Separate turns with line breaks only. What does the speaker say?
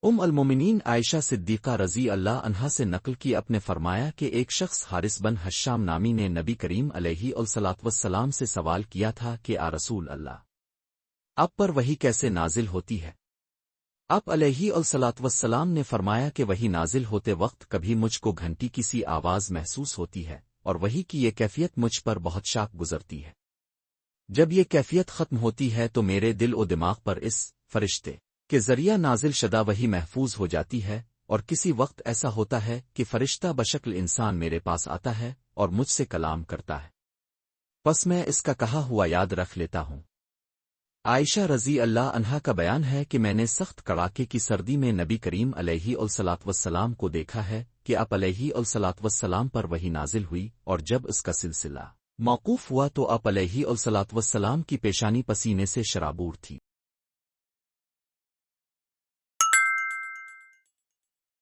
المومنین عائشہ صدیقہ رضی اللہ عنہا سے نقل کی اپنے فرمایا کہ ایک شخص حارث بن حشام نامی نے نبی کریم علیہ الصلاۃ والسلام سے سوال کیا تھا کہ رسول اللہ، آپ پر وحی کیسے نازل ہوتی ہے؟ آپ علیہ الصلاۃ والسلام نے فرمایا کہ وحی نازل ہوتے وقت کبھی مجھ کو گھنٹی کی سی آواز محسوس ہوتی ہے اور وحی کی یہ کیفیت مجھ پر بہت شاک گزرتی ہے۔ جب یہ کیفیت ختم ہوتی ہے تو میرے دل و دماغ پر اس فرشتے کے ذریعہ نازل شدہ وحی محفوظ ہو جاتی ہے، اور کسی وقت ایسا ہوتا ہے کہ فرشتہ بشکل انسان میرے پاس آتا ہے اور مجھ سے کلام کرتا ہے، پس میں اس کا کہا ہوا یاد رکھ لیتا ہوں۔ عائشہ رضی اللہ عنہا کا بیان ہے کہ میں نے سخت کڑاکے کی سردی میں نبی کریم علیہ الصلاۃ والسلام کو دیکھا ہے کہ آپ علیہ الصلاۃ والسلام پر وحی نازل ہوئی، اور جب اس کا سلسلہ موقوف ہوا تو آپ علیہ الصلاۃ والسلام کی پیشانی پسینے سے شرابور تھی۔